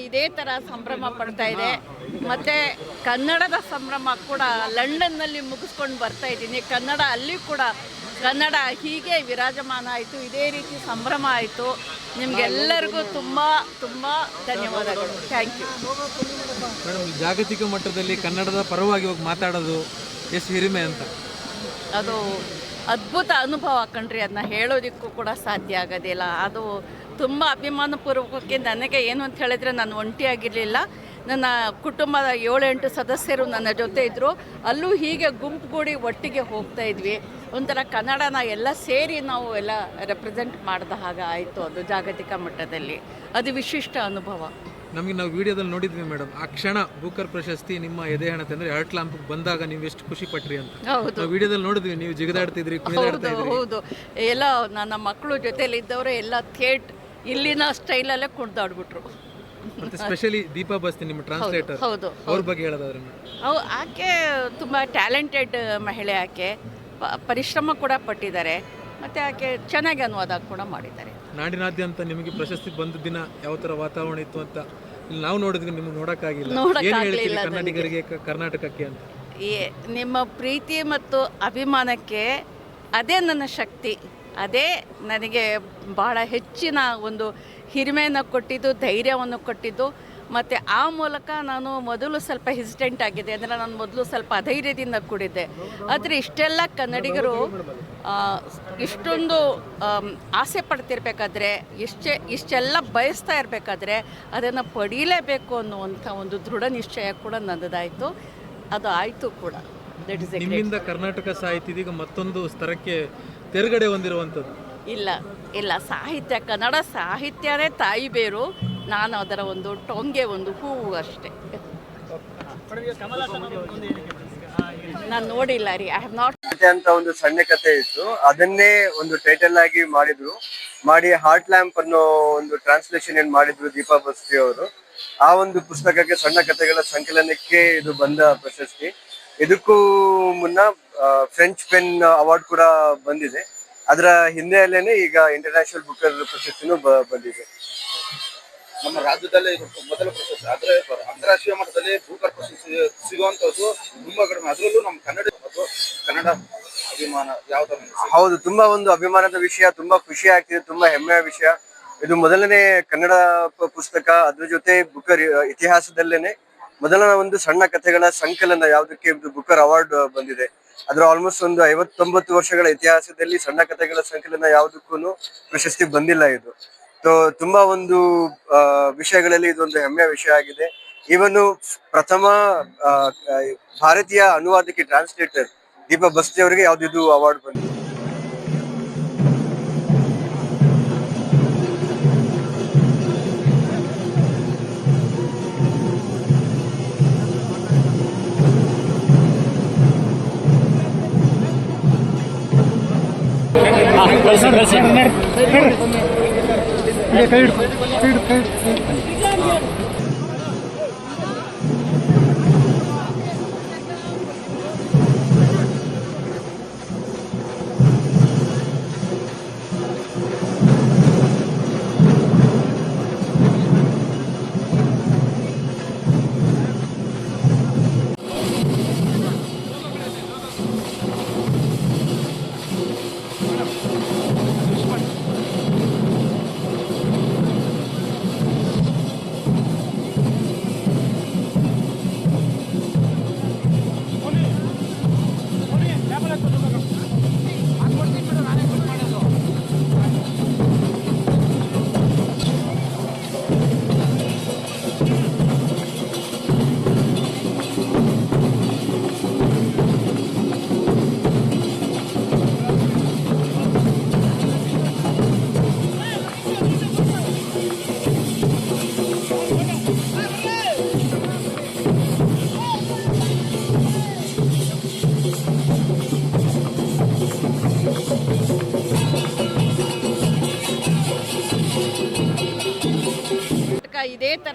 ಇದೇ ಥರ ಸಂಭ್ರಮ ಪಡ್ತಾ ಇದೆ. ಮತ್ತು ಕನ್ನಡದ ಸಂಭ್ರಮ ಕೂಡ ಲಂಡನ್ನಲ್ಲಿ ಮುಗಿಸ್ಕೊಂಡು ಬರ್ತಾ ಇದ್ದೀನಿ. ಕನ್ನಡ ಅಲ್ಲಿ ಕೂಡ ಕನ್ನಡ ಹೀಗೆ ವಿರಾಜಮಾನ ಆಯಿತು, ಇದೇ ರೀತಿ ಸಂಭ್ರಮ ಆಯಿತು. ನಿಮಗೆಲ್ಲರಿಗೂ ತುಂಬ ತುಂಬ ಧನ್ಯವಾದಗಳು. Thank you madam. ಜಾಗತಿಕ ಮಟ್ಟದಲ್ಲಿ ಕನ್ನಡದ ಪರವಾಗಿ ಹೋಗಿ ಮಾತಾಡೋದು ಎಷ್ಟು ಹಿರಿಮೆ ಅಂತ, ಅದು ಅದ್ಭುತ ಅನುಭವ ಕಣ್ರಿ. ಅದನ್ನ ಹೇಳೋದಕ್ಕೂ ಕೂಡ ಸಾಧ್ಯ ಆಗೋದಿಲ್ಲ. ಅದು ತುಂಬ ಅಭಿಮಾನಪೂರ್ವಕಕ್ಕೆ ನನಗೆ ಏನು ಅಂತ ಹೇಳಿದ್ರೆ, ನಾನು ಒಂಟಿಯಾಗಿರಲಿಲ್ಲ. ನನ್ನ ಕುಟುಂಬದ 7-8 ಸದಸ್ಯರು ನನ್ನ ಜೊತೆ ಇದ್ದರು. ಅಲ್ಲೂ ಹೀಗೆ ಗುಂಪುಗೂಡಿ ಒಟ್ಟಿಗೆ ಹೋಗ್ತಾ ಇದ್ವಿ. ಒಂಥರ ಕನ್ನಡನ ಎಲ್ಲ ಸೇರಿ ನಾವು ಎಲ್ಲ ರೆಪ್ರೆಸೆಂಟ್ ಮಾಡಿದ ಹಾಗೆ ಆಯಿತು. ಅದು ಜಾಗತಿಕ ಮಟ್ಟದಲ್ಲಿ ಅದು ವಿಶಿಷ್ಟ ಅನುಭವ. ನಾವು ವಿಡಿಯೋದಲ್ಲಿ ನೋಡಿದ್ವಿ ಮೇಡಮ್, ಆ ಕ್ಷಣ ಬೂಕರ್ ಪ್ರಶಸ್ತಿ ನಿಮ್ಮ ಎದೆ ಹಣತೆ ಅಂದರೆ ಹರ್ಟ್ ಲ್ಯಾಂಪ್ ಬಂದಾಗ ನೀವು ಎಷ್ಟು ಖುಷಿ ಪಟ್ರಿ ಅಂತ. ಹೌದು, ವಿಡಿಯೋದಲ್ಲಿ ನೋಡಿದ್ವಿ, ನೀವು ಜಿಗಿದಾಡ್ತಿದ್ರಿ, ಕುಣಿದಾಡ್ತಾ ಇದ್ರಿ. ಹೌದು, ಎಲ್ಲ ನನ್ನ ಮಕ್ಕಳು ಜೊತೆಲಿ ಇದ್ದವರು ಎಲ್ಲ ಇಲ್ಲಿನ ಸ್ಟೈಲಲ್ಲೇ ಕುಣಿದಾಡ್ಬಿಟ್ರು. ಮತ್ತೆ ಸ್ಪೆಷಲಿ ದೀಪಾ ಬಸ್ತಿ ನಿಮ್ಮ ಟ್ರಾನ್ಸ್ಲೇಟರ್, ಹೌದು, ಅವ್ರ ಬಗ್ಗೆ ಹೇಳೋದಾದ್ರೆ ಆಕೆ ತುಂಬ ಟ್ಯಾಲೆಂಟೆಡ್ ಮಹಿಳೆ. ಆಕೆ ಪರಿಶ್ರಮ ಕೂಡ ಪಟ್ಟಿದ್ದಾರೆ. ಮತ್ತು ಆಕೆ ಚೆನ್ನಾಗಿ ಅನುವಾದ ಕೂಡ ಮಾಡಿದ್ದಾರೆ. ನಾಡಿನಾದ್ಯಂತ ನಿಮಗೆ ಪ್ರಶಸ್ತಿ ಬಂದ ದಿನ ಯಾವ ಥರ ವಾತಾವರಣ ಇತ್ತು ಅಂತ ಇಲ್ಲಿ ನಾವು ನೋಡಿದ್ವಿ, ನಿಮ್ಗೆ ನೋಡೋಕ್ಕಾಗಿಲ್ಲ. ಕನ್ನಡಿಗರಿಗೆ, ಕರ್ನಾಟಕಕ್ಕೆ ಅಂತ ನಿಮ್ಮ ಪ್ರೀತಿ ಮತ್ತು ಅಭಿಮಾನಕ್ಕೆ ಅದೇ ನನ್ನ ಶಕ್ತಿ. ಅದೇ ನನಗೆ ಬಹಳ ಹೆಚ್ಚಿನ ಒಂದು ಹಿರಿಮೆಯನ್ನು ಕೊಟ್ಟಿದ್ದು, ಧೈರ್ಯವನ್ನು ಕೊಟ್ಟಿದ್ದು. ಮತ್ತು ಆ ಮೂಲಕ ನಾನು ಮೊದಲು ಸ್ವಲ್ಪ ಹೆಸಿಟೆಂಟ್ ಆಗಿದೆ, ಅಂದರೆ ನಾನು ಮೊದಲು ಸ್ವಲ್ಪ ಅಧೈರ್ಯದಿಂದ ಕೂಡಿದ್ದೆ. ಆದರೆ ಇಷ್ಟೆಲ್ಲ ಕನ್ನಡಿಗರು ಇಷ್ಟೊಂದು ಆಸೆ ಪಡ್ತಿರ್ಬೇಕಾದ್ರೆ, ಇಷ್ಟೆಲ್ಲ ಬಯಸ್ತಾ ಇರಬೇಕಾದ್ರೆ ಅದನ್ನು ಪಡೀಲೇಬೇಕು ಅನ್ನುವಂಥ ಒಂದು ದೃಢ ನಿಶ್ಚಯ ಕೂಡ ನನ್ನದಾಯಿತು. ಅದು ಆಯಿತು ಕೂಡ. ದಟ್ ಇಸ್ ನಿಮ್ಮಿಂದ ಕರ್ನಾಟಕ ಸಾಹಿತ್ಯ ಇದೀಗ ಮತ್ತೊಂದು ಸ್ತರಕ್ಕೆ ತೆರಗಡೆ ಹೊಂದಿರುವಂಥದ್ದು. ಇಲ್ಲ ಸಾಹಿತ್ಯ, ಕನ್ನಡ ಸಾಹಿತ್ಯನೇ ತಾಯಿ ಬೇರು. ನಾನು ಅದರ ಒಂದು ಟೊಂಗೆ, ಒಂದು ಹೂವು ಅಷ್ಟೇ. ನಾನು ನೋಡಿಲ್ಲ ರೀ, ಐ ಹ್ಯಾವ್ ನಾಟ್ ಅಂತ ಒಂದು ಸಣ್ಣ ಕಥೆ ಇತ್ತು. ಅದನ್ನೇ ಒಂದು ಟೈಟಲ್ ಆಗಿ ಮಾಡಿ ಹಾರ್ಟ್ ಲ್ಯಾಂಪ್ ಅನ್ನೋ ಒಂದು ಟ್ರಾನ್ಸ್ಲೇಷನ್ ಏನ್ ಮಾಡಿದ್ರು ದೀಪಾ ಬಸ್ತಿ ಅವರು. ಆ ಒಂದು ಪುಸ್ತಕಕ್ಕೆ, ಸಣ್ಣ ಕಥೆಗಳ ಸಂಕಲನಕ್ಕೆ ಇದು ಬಂದ ಪ್ರಶಸ್ತಿ. ಇದಕ್ಕೂ ಮುನ್ನ ಫ್ರೆಂಚ್ ಪೆನ್ ಅವಾರ್ಡ್ ಕೂಡ ಬಂದಿದೆ. ಅದರ ಹಿನ್ನೆಲೆಯಲ್ಲಿ ಈಗ ಇಂಟರ್ನ್ಯಾಷನಲ್ ಬುಕ್ಕರ್ ಪ್ರಶಸ್ತಿನೂ ಬಂದಿದೆ. ನಮ್ಮ ರಾಜ್ಯದಲ್ಲೇ ಮೊದಲ ಪ್ರಶಸ್ತಿ, ಆದ್ರೆ ಅಂತಾರಾಷ್ಟ್ರೀಯ ಮಟ್ಟದಲ್ಲಿ ಬೂಕರ್ ಪ್ರಶಸ್ತಿ ಸಿಗುವಂತದ್ದು ತುಂಬಾ ಕಡಿಮೆ. ಅದರಲ್ಲೂ ನಮ್ಮ ಕನ್ನಡ ಅಭಿಮಾನ ಯಾವ ತರ? ಹೌದು, ತುಂಬಾ ಒಂದು ಅಭಿಮಾನದ ವಿಷಯ, ತುಂಬಾ ಖುಷಿ ಆಗ್ತಿದೆ, ತುಂಬಾ ಹೆಮ್ಮೆಯ ವಿಷಯ. ಇದು ಮೊದಲನೇ ಕನ್ನಡ ಪುಸ್ತಕ. ಅದ್ರ ಜೊತೆ ಬುಕ್ಕರ್ ಇತಿಹಾಸದಲ್ಲೇನೆ ಮೊದಲ ಒಂದು ಸಣ್ಣ ಕಥೆಗಳ ಸಂಕಲನ ಯಾವುದಕ್ಕೆ ಬುಕ್ಕರ್ ಅವಾರ್ಡ್ ಬಂದಿದೆ. ಅದ್ರ ಆಲ್ಮೋಸ್ಟ್ ಒಂದು 59 ವರ್ಷಗಳ ಇತಿಹಾಸದಲ್ಲಿ ಸಣ್ಣ ಕಥೆಗಳ ಸಂಕಲನ ಯಾವುದಕ್ಕೂ ಪ್ರಶಸ್ತಿ ಬಂದಿಲ್ಲ ಇದು. ತುಂಬಾ ಒಂದು ವಿಷಯಗಳಲ್ಲಿ ಇದೊಂದು ಹೆಮ್ಮೆಯ ವಿಷಯ ಆಗಿದೆ. ಇವನು ಪ್ರಥಮ ಭಾರತೀಯ ಅನುವಾದಕ್ಕೆ ಟ್ರಾನ್ಸ್ಲೇಟರ್ ದೀಪಾ ಬಸ್ತಿ ಅವರಿಗೆ ಯಾವ್ದು ಅವಾರ್ಡ್ ಬಂದಿದೆ.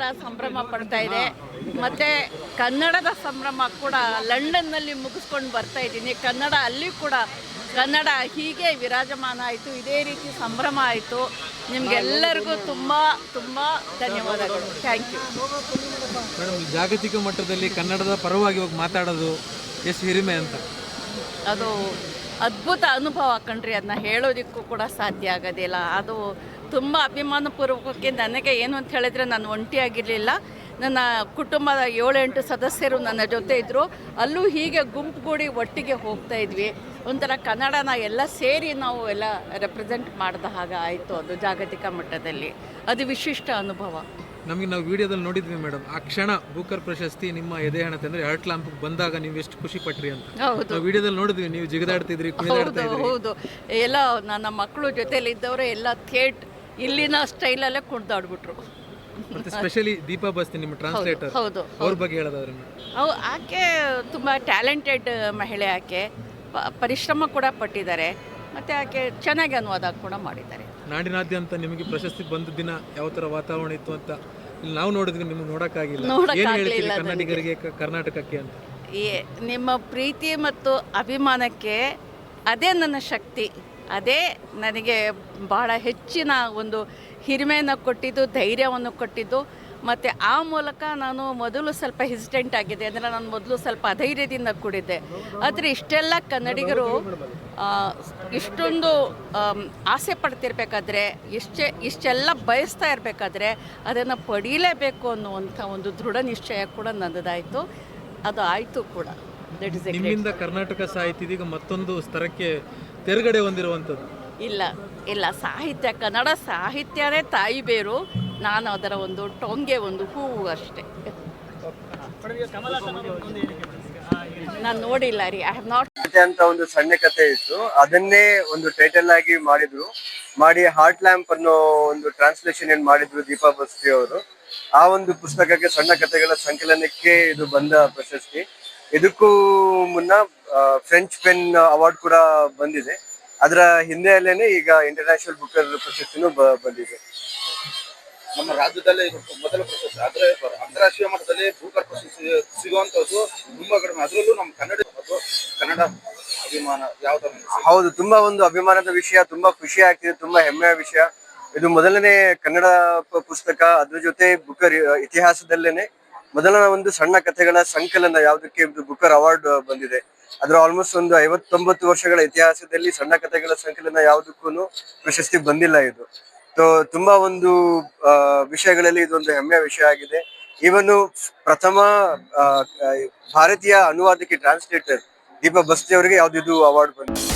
ಥರ ಸಂಭ್ರಮ ಪಡ್ತಾ ಇದೆ. ಮತ್ತು ಕನ್ನಡದ ಸಂಭ್ರಮ ಕೂಡ ಲಂಡನ್ನಲ್ಲಿ ಮುಗಿಸ್ಕೊಂಡು ಬರ್ತಾ ಇದ್ದೀನಿ. ಕನ್ನಡ ಅಲ್ಲಿ ಕೂಡ ಕನ್ನಡ ಹೀಗೆ ವಿರಾಜಮಾನ ಆಯಿತು, ಇದೇ ರೀತಿ ಸಂಭ್ರಮ ಆಯಿತು. ನಿಮಗೆಲ್ಲರಿಗೂ ತುಂಬ ತುಂಬ ಧನ್ಯವಾದಗಳು. Thank you. ಮೇಡಮ್, ಜಾಗತಿಕ ಮಟ್ಟದಲ್ಲಿ ಕನ್ನಡದ ಪರವಾಗಿ ಹೋಗಿ ಮಾತಾಡೋದು ಎಷ್ಟು ಹಿರಿಮೆ ಅಂತ. ಅದು ಅದ್ಭುತ ಅನುಭವ ಕಣ್ರಿ, ಅದನ್ನ ಹೇಳೋದಕ್ಕೂ ಕೂಡ ಸಾಧ್ಯ ಆಗೋದಿಲ್ಲ. ಅದು ತುಂಬ ಅಭಿಮಾನಪೂರ್ವಕಕ್ಕೆ ನನಗೆ ಏನು ಅಂತ ಹೇಳಿದ್ರೆ, ನಾನು ಒಂಟಿಯಾಗಿರಲಿಲ್ಲ. ನನ್ನ ಕುಟುಂಬದ 7-8 ಸದಸ್ಯರು ನನ್ನ ಜೊತೆ ಇದ್ದರು. ಅಲ್ಲೂ ಹೀಗೆ ಗುಂಪುಗೂಡಿ ಒಟ್ಟಿಗೆ ಹೋಗ್ತಾ ಇದ್ವಿ. ಒಂಥರ ಕನ್ನಡನ ಎಲ್ಲ ಸೇರಿ ನಾವು ಎಲ್ಲ ರೆಪ್ರೆಸೆಂಟ್ ಮಾಡಿದ ಹಾಗೆ ಆಯಿತು. ಅದು ಜಾಗತಿಕ ಮಟ್ಟದಲ್ಲಿ ಅದು ವಿಶಿಷ್ಟ ಅನುಭವ. ನಾವು ವಿಡಿಯೋದಲ್ಲಿ ನೋಡಿದ್ವಿ ಮೇಡಮ್, ಆ ಕ್ಷಣ ಬೂಕರ್ ಪ್ರಶಸ್ತಿ ನಿಮ್ಮ ಎದೆ ಹಣತೆ ಅಂದ್ರೆ ಹರ್ಟ್ ಲ್ಯಾಂಪ್ ಬಂದಾಗ ನೀವು ಎಷ್ಟು ಖುಷಿ ಪಟ್ರಿ ಅಂತ. ಹೌದು, ನಾವು ವಿಡಿಯೋದಲ್ಲಿ ನೋಡಿದ್ವಿ, ನೀವು ಜಿಗಿದಾಡ್ತಿದ್ರಿ, ಕುಣಿದಾಡ್ತಾ ಇದ್ರಿ. ಹೌದು. ಎಲ್ಲ ನನ್ನ ಮಕ್ಕಳು ಜೊತೆಲಿ ಇದ್ದವರು ಎಲ್ಲ ಇಲ್ಲಿನ ಸ್ಟೈಲಲ್ಲೇ ಕುಣಿದಾಡ್ಬಿಟ್ರು. ಮತ್ತೆ ಸ್ಪೆಷಲಿ ದೀಪಾ ಬಸ್ತಿ, ನಿಮ್ಮ ಟ್ರಾನ್ಸ್ಲೇಟರ್, ಹೌದು. ಅವ್ರ ಬಗ್ಗೆ ಹೇಳೋದಾದ್ರೆ ಆಕೆ ತುಂಬ ಟ್ಯಾಲೆಂಟೆಡ್ ಮಹಿಳೆ. ಆಕೆ ಪರಿಶ್ರಮ ಕೂಡ ಪಟ್ಟಿದ್ದಾರೆ, ಮತ್ತು ಆಕೆ ಚೆನ್ನಾಗಿ ಅನುವಾದ ಕೂಡ ಮಾಡಿದ್ದಾರೆ. ನಾಡಿನಾದ್ಯಂತ ನಿಮಗೆ ಪ್ರಶಸ್ತಿ ಬಂದ ದಿನ ಯಾವ ಥರ ವಾತಾವರಣ ಇತ್ತು ಅಂತ ಇಲ್ಲಿ ನಾವು ನೋಡಿದ್ವಿ, ನಿಮ್ಗೆ ನೋಡೋಕ್ಕಾಗಿಲ್ಲ. ಏನು ಹೇಳ್ತೀರಿ ಕನ್ನಡಿಗರಿಗೆ, ಕರ್ನಾಟಕಕ್ಕೆ ಅಂತ? ನಿಮ್ಮ ಪ್ರೀತಿ ಮತ್ತು ಅಭಿಮಾನಕ್ಕೆ ಅದೇ ನನ್ನ ಶಕ್ತಿ, ಅದೇ ನನಗೆ ಬಹಳ ಹೆಚ್ಚಿನ ಒಂದು ಹಿರಿಮೆಯನ್ನು ಕೊಟ್ಟಿದ್ದು, ಧೈರ್ಯವನ್ನು ಕೊಟ್ಟಿದ್ದು. ಮತ್ತು ಆ ಮೂಲಕ ನಾನು ಮೊದಲು ಸ್ವಲ್ಪ ಹೆಸಿಟೆಂಟ್ ಆಗಿದ್ದೆ, ಅಂದರೆ ನಾನು ಮೊದಲು ಸ್ವಲ್ಪ ಅಧೈರ್ಯದಿಂದ ಕೂಡಿದ್ದೆ. ಆದರೆ ಇಷ್ಟೆಲ್ಲ ಕನ್ನಡಿಗರು ಇಷ್ಟೊಂದು ಆಸೆ ಪಡ್ತಿರ್ಬೇಕಾದ್ರೆ, ಇಷ್ಟೆಲ್ಲ ಬಯಸ್ತಾ ಇರಬೇಕಾದ್ರೆ ಅದನ್ನು ಪಡೀಲೇಬೇಕು ಅನ್ನುವಂಥ ಒಂದು ದೃಢ ನಿಶ್ಚಯ ಕೂಡ ನನ್ನದಾಯಿತು. ಅದು ಆಯಿತು ಕೂಡ. ದಟ್ ಇಸ್ ನಿಮ್ಮಿಂದ ಕರ್ನಾಟಕ ಸಾಹಿತ್ಯ ಇದೀಗ ಮತ್ತೊಂದು ಸ್ತರಕ್ಕೆ ತೆರಗಡೆ ಹೊಂದಿರುವಂಥದ್ದು. ಇಲ್ಲ ಸಾಹಿತ್ಯ, ಕನ್ನಡ ಸಾಹಿತ್ಯನೇ ತಾಯಿ ಬೇರು. ನಾನು ಅದರ ಒಂದು ಟೊಂಗೆ, ಒಂದು ಹೂವು ಅಷ್ಟೇ. ನಾನು ನೋಡಿಲ್ಲ ರೀ, ಐ ಹ್ಯಾವ್ ನಾಟ್. ಅಂತ ಒಂದು ಸಣ್ಣ ಕಥೆ ಇತ್ತು, ಅದನ್ನೇ ಒಂದು ಟೈಟಲ್ ಆಗಿ ಮಾಡಿ ಹಾರ್ಟ್ ಲ್ಯಾಂಪ್ ಅನ್ನೋ ಒಂದು ಟ್ರಾನ್ಸ್ಲೇಷನ್ ಏನ್ ಮಾಡಿದ್ರು ದೀಪಾ ಬಸ್ತಿ ಅವರು. ಆ ಒಂದು ಪುಸ್ತಕಕ್ಕೆ, ಸಣ್ಣ ಕಥೆಗಳ ಸಂಕಲನಕ್ಕೆ ಇದು ಬಂದ ಪ್ರಶಸ್ತಿ. ಇದಕ್ಕೂ ಮುನ್ನ ಫ್ರೆಂಚ್ ಪೆನ್ ಅವಾರ್ಡ್ ಕೂಡ ಬಂದಿದೆ. ಅದರ ಹಿನ್ನೆಲೆನೇ ಈಗ ಇಂಟರ್ನ್ಯಾಷನಲ್ ಬುಕರ್ ಪ್ರಶಸ್ತಿನೂ ಬಂದಿದೆ. ನಮ್ಮ ರಾಜ್ಯದಲ್ಲೇ ಇದು ಮೊದಲ ಪ್ರಶಸ್ತಿ. ಆದ್ರೆ ಅಂತಾರಾಷ್ಟ್ರೀಯ ಮಟ್ಟದಲ್ಲಿ ಬೂಕರ್ ಪ್ರಶಸ್ತಿ ಸಿಗುವಂತದ್ದು ತುಂಬಾ ಕಡಿಮೆ. ಅದರಲ್ಲೂ ನಮ್ಮ ಕನ್ನಡ ಅಭಿಮಾನ ಯಾವ ತರ? ಹೌದು, ತುಂಬಾ ಒಂದು ಅಭಿಮಾನದ ವಿಷಯ, ತುಂಬಾ ಖುಷಿ ಆಗ್ತಿದೆ, ತುಂಬಾ ಹೆಮ್ಮೆಯ ವಿಷಯ. ಇದು ಮೊದಲನೇ ಕನ್ನಡ ಪುಸ್ತಕ, ಅದ್ರ ಜೊತೆ ಬುಕರ್ ಇತಿಹಾಸದಲ್ಲೇನೆ ಮೊದಲ ಒಂದು ಸಣ್ಣ ಕಥೆಗಳ ಸಂಕಲನ ಯಾವುದಕ್ಕೆ ಬುಕರ್ ಅವಾರ್ಡ್ ಬಂದಿದೆ. ಅದ್ರ ಆಲ್ಮೋಸ್ಟ್ ಒಂದು 59 ವರ್ಷಗಳ ಇತಿಹಾಸದಲ್ಲಿ ಸಣ್ಣ ಕಥೆಗಳ ಸಂಕಲನ ಯಾವುದಕ್ಕೂ ಪ್ರಶಸ್ತಿ ಬಂದಿಲ್ಲ ಇದು. ತುಂಬಾ ಒಂದು ವಿಷಯಗಳಲ್ಲಿ ಇದೊಂದು ಹೆಮ್ಮೆಯ ವಿಷಯ ಆಗಿದೆ. ಇವನು ಪ್ರಥಮ ಭಾರತೀಯ ಅನುವಾದಕಿ, ಟ್ರಾನ್ಸ್ಲೇಟರ್ ದೀಪಾ ಬಸ್ತಿ ಅವರಿಗೆ ಯಾವ್ದು ಅವಾರ್ಡ್ ಬಂದಿದೆ.